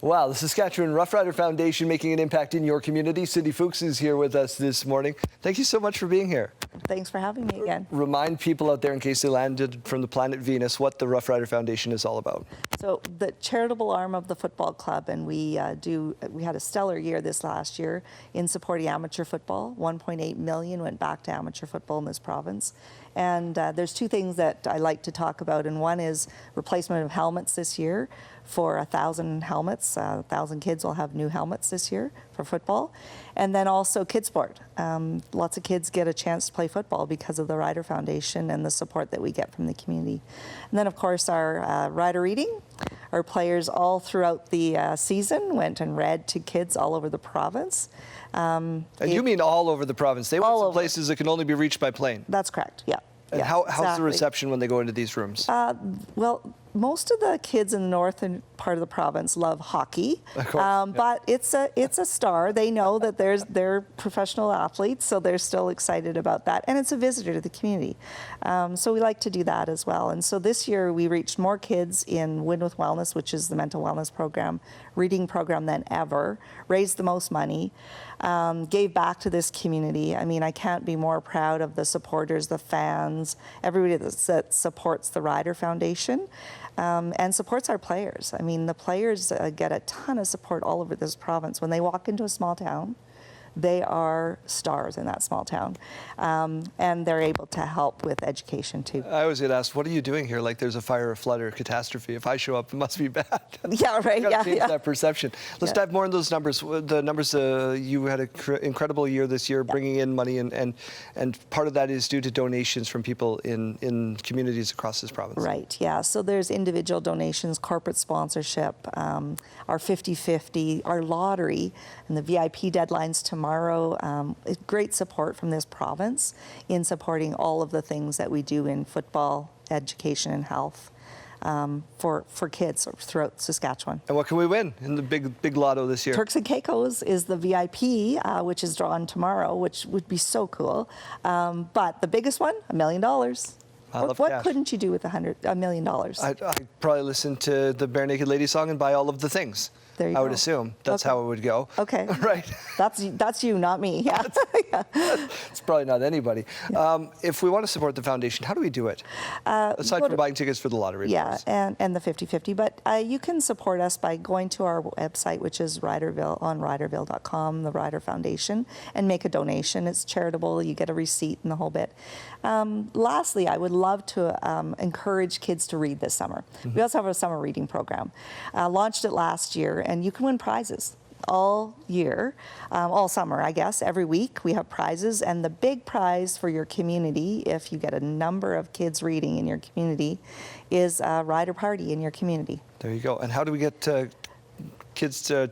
Wow, the Saskatchewan Roughrider Foundation making an impact in your community. Cindy Fuchs is here with us this morning. Thank you so much for being here. Thanks for having me again. Remind people out there, in case they landed from the planet Venus, what the Roughrider Foundation is all about. So the charitable arm of the football club, and we had a stellar year this last year in supporting amateur football. 1.8 million went back to amateur football in this province. And there's two things that I like to talk about, and one is replacement of helmets this year for 1,000 helmets. 1,000 kids will have new helmets this year for football. And then also kid sport. Lots of kids get a chance to play football because of the Rider Foundation and the support that we get from the community. And then of course our rider reading. Our players all throughout the season went and read to kids all over the province. And you mean all over the province? They went to places that can only be reached by plane. That's correct, yeah. And how's the reception when they go into these rooms? Well, most of the kids in the northern part of the province love hockey, of course, but it's a star. They know that they're professional athletes, so they're still excited about that. And it's a visitor to the community. So we like to do that as well. And so this year we reached more kids in Win with Wellness, which is the mental wellness program, reading program than ever, raised the most money, gave back to this community. I mean, I can't be more proud of the supporters, the fans, everybody that supports the Rider Foundation. And supports our players. I mean, the players get a ton of support all over this province. When they walk into a small town, they are stars in that small town. And they're able to help with education too. I always get asked, what are you doing here? Like there's a fire, a flood, or a catastrophe. If I show up, it must be bad. Yeah, right. You've got to change that perception. Let's dive more into those numbers. The numbers, you had an incredible year this year, bringing in money, and part of that is due to donations from people in communities across this province. Right, yeah. So there's individual donations, corporate sponsorship, our 50-50, our lottery, and the VIP deadlines tomorrow. Great support from this province in supporting all of the things that we do in football, education, and health for kids throughout Saskatchewan. And what can we win in the big lotto this year? Turks and Caicos is the VIP, which is drawn tomorrow, which would be so cool. But the biggest one, $1 million. What couldn't you do with $1 million? I'd probably listen to the Bare Naked Lady song and buy all of the things. There you I would assume that's how it would go. Okay. Right. That's you, not me. Yeah. It's probably not anybody. Yeah. If we want to support the foundation, how do we do it? Aside from buying tickets for the lottery. Yeah, and the 50-50. But you can support us by going to our website, which is Riderville, on riderville.com, the Rider Foundation, and make a donation. It's charitable. You get a receipt and the whole bit. Lastly, I would love to encourage kids to read this summer. Mm-hmm. We also have a summer reading program. Launched it last year, and you can win prizes all year, all summer, I guess. Every week we have prizes, and the big prize for your community, if you get a number of kids reading in your community, is a rider party in your community. There you go. And how do we get kids to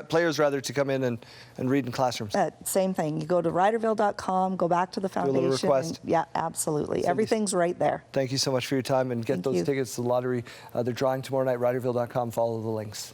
players rather to come in and read in classrooms? Same thing. You go to riderville.com, go back to the foundation. Do a little request. Yeah, absolutely. Cindy, everything's right there. Thank you so much for your time, and get those tickets to the lottery. They're drawing tomorrow night. Riderville.com. Follow the links.